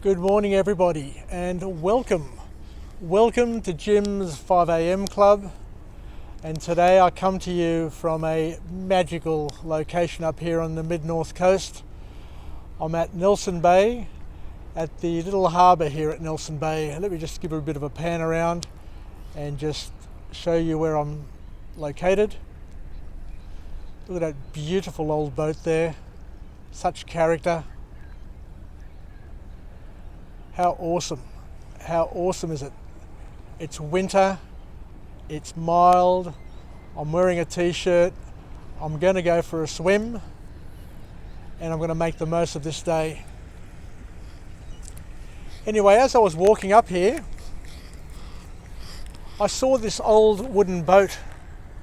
Good morning everybody and welcome. Welcome to Jim's 5am Club, and today I come to you from a magical location up here on the mid-north coast. I'm at Nelson Bay, at the little harbour here at Nelson Bay. Let me just give a bit of a pan around and just show you where I'm located. Look at that beautiful old boat there, such character. How awesome is it? It's winter, it's mild, I'm wearing a t-shirt, I'm going to go for a swim, and I'm going to make the most of this day. Anyway, as I was walking up here, I saw this old wooden boat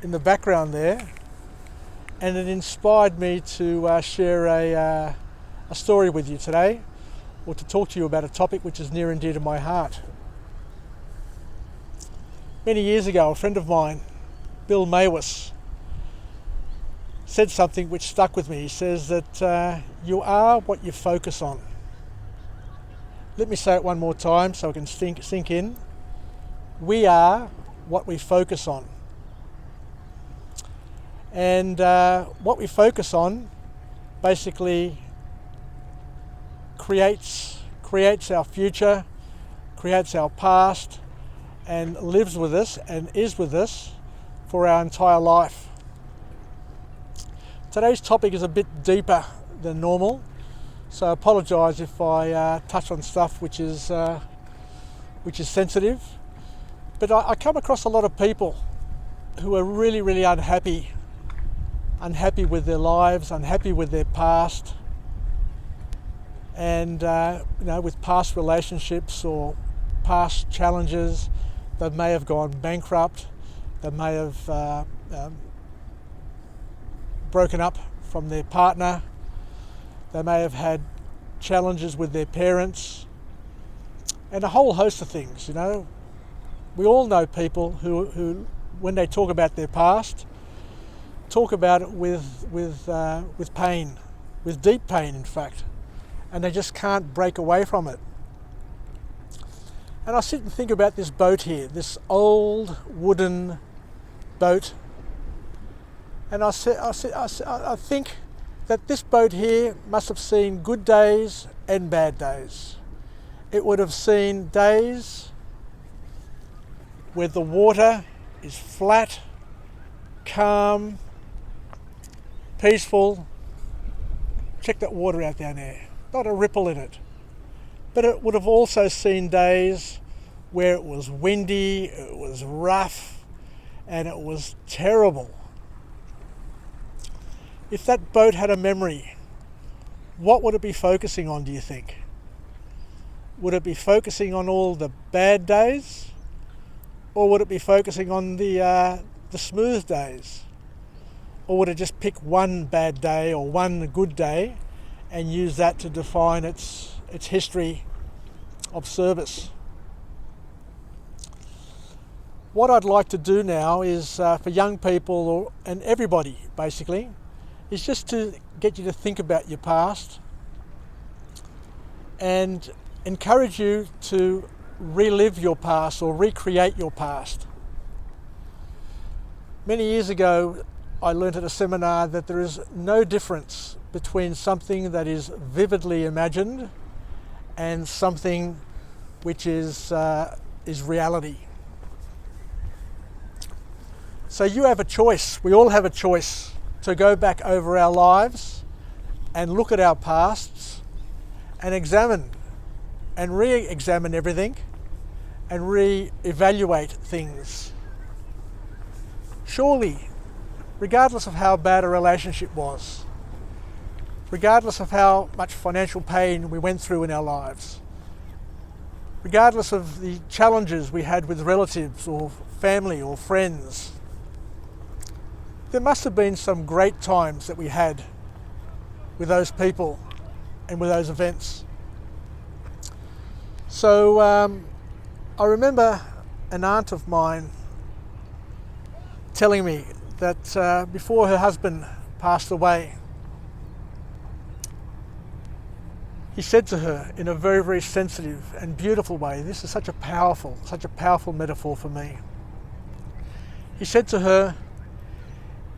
in the background there, and it inspired me to share a story with you today, or to talk to you about a topic which is near and dear to my heart. Many years ago, a friend of mine, Bill Maywis, said something which stuck with me. He says that you are what you focus on. Let me say it one more time so it can sink in. We are what we focus on. And what we focus on basically creates our future, creates our past, and lives with us and is with us for our entire life. Today's topic is a bit deeper than normal, so I apologise if I touch on stuff which is sensitive. But I come across a lot of people who are really unhappy with their lives, unhappy with their past, and with past relationships or past challenges. They may have gone bankrupt, they may have broken up from their partner, they may have had challenges with their parents, and a whole host of things. We all know people who when they talk about their past, talk about it with pain, with deep pain in fact, and they just can't break away from it. And I sit and think about this boat here, this old wooden boat, and I think that this boat here must have seen good days and bad days. It would have seen days where the water is flat, calm, peaceful. Check that water out down there. Not a ripple in it. But it would have also seen days where it was windy, it was rough, and it was terrible. If that boat had a memory, what would it be focusing on, do you think? Would it be focusing on all the bad days? Or would it be focusing on the smooth days? Or would it just pick one bad day or one good day and use that to define its history of service? What I'd like to do now is for young people and everybody basically, is just to get you to think about your past and encourage you to relive your past or recreate your past. Many years ago, I learned at a seminar that there is no difference between something that is vividly imagined and something which is reality. So you have a choice, we all have a choice to go back over our lives and look at our pasts and examine and re-examine everything and re-evaluate things. Surely, regardless of how bad a relationship was, regardless of how much financial pain we went through in our lives, regardless of the challenges we had with relatives or family or friends, there must have been some great times that we had with those people and with those events. So I remember an aunt of mine telling me that before her husband passed away, He said to her in a very, very sensitive and beautiful way, this is such a powerful metaphor for me. He said to her,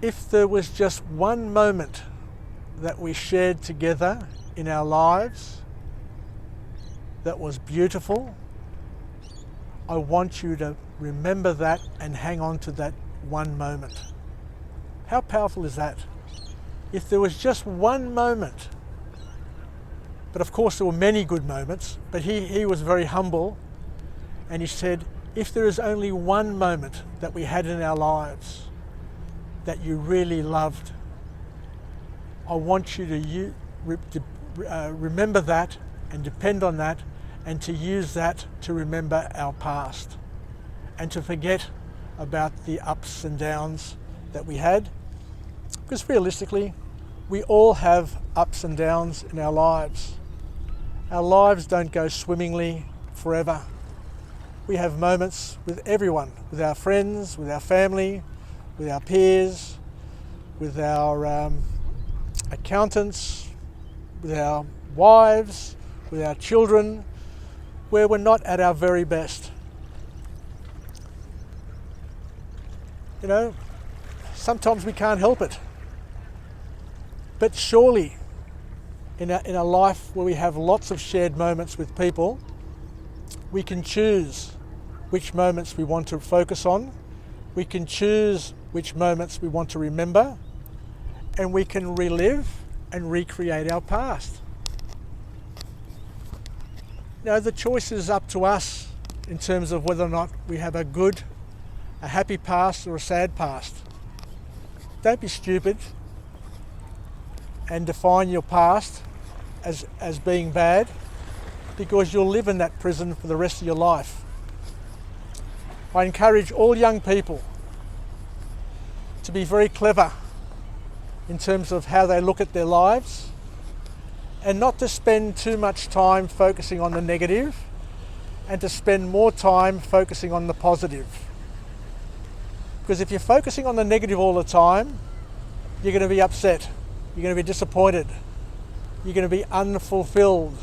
if there was just one moment that we shared together in our lives that was beautiful, I want you to remember that and hang on to that one moment. How powerful is that? If there was just one moment, but of course there were many good moments, but he was very humble, and he said, if there is only one moment that we had in our lives that you really loved, I want you to remember that and depend on that, and to use that to remember our past and to forget about the ups and downs that we had. Because realistically, we all have ups and downs in our lives. Our lives don't go swimmingly forever. We have moments with everyone, with our friends, with our family, with our peers, with our accountants, with our wives, with our children, where we're not at our very best. You know, sometimes we can't help it. But surely, in a life where we have lots of shared moments with people, we can choose which moments we want to focus on, we can choose which moments we want to remember, and we can relive and recreate our past. You know, the choice is up to us in terms of whether or not we have a good, a happy past or a sad past. Don't be stupid and define your past as being bad, because you'll live in that prison for the rest of your life. I encourage all young people to be very clever in terms of how they look at their lives, and not to spend too much time focusing on the negative, and to spend more time focusing on the positive. Because if you're focusing on the negative all the time, you're going to be upset, you're going to be disappointed, you're going to be unfulfilled.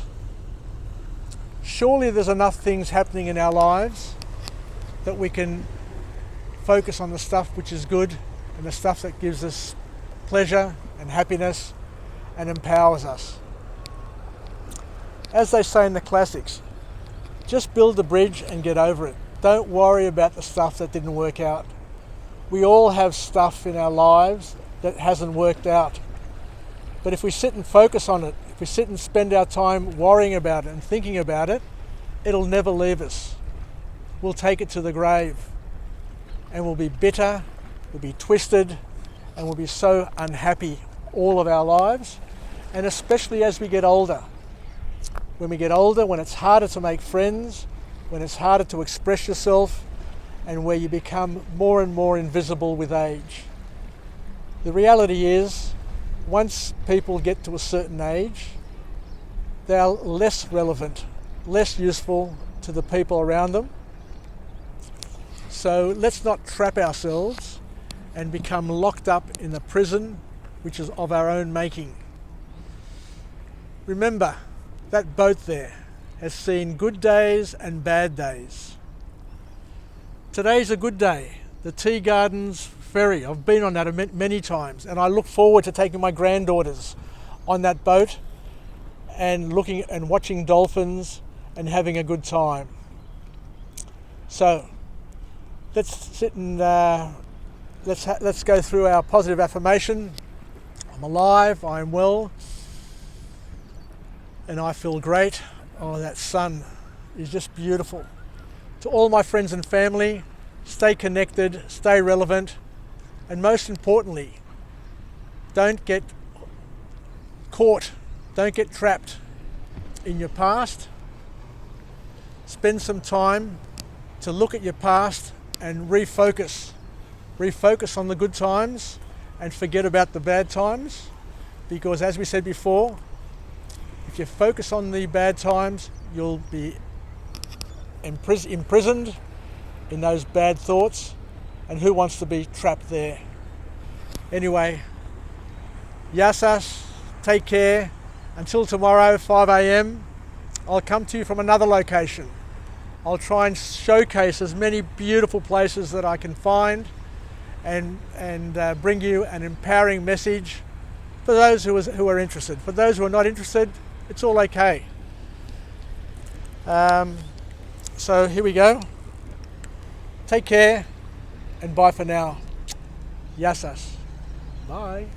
Surely there's enough things happening in our lives that we can focus on the stuff which is good and the stuff that gives us pleasure and happiness and empowers us. As they say in the classics, just build the bridge and get over it. Don't worry about the stuff that didn't work out. We all have stuff in our lives that hasn't worked out. But if we sit and focus on it, if we sit and spend our time worrying about it and thinking about it, it'll never leave us. We'll take it to the grave, and we'll be bitter, we'll be twisted, and we'll be so unhappy all of our lives, and especially as we get older. When we get older, when it's harder to make friends, when it's harder to express yourself, and where you become more and more invisible with age. The reality is, once people get to a certain age, they're less relevant, less useful to the people around them. So let's not trap ourselves and become locked up in the prison which is of our own making. Remember, that boat there has seen good days and bad days. Today's a good day. The Tea Gardens ferry, I've been on that many times, and I look forward to taking my granddaughters on that boat and looking and watching dolphins and having a good time. So let's sit and let's go through our positive affirmation. I'm alive, I'm well, and I feel great. Oh, that sun is just beautiful. To all my friends and family, stay connected, stay relevant, and most importantly, don't get caught, don't get trapped in your past. Spend some time to look at your past and refocus on the good times and forget about the bad times, because as we said before, if you focus on the bad times, you'll be imprisoned in those bad thoughts, and who wants to be trapped there? Anyway, Yasas, take care, Until tomorrow, 5 a.m, I'll come to you from another location. I'll try and showcase as many beautiful places that I can find and bring you an empowering message for those who are interested. For those who are not interested, it's all okay. So here we go. Take care and bye for now. Yassas. Bye.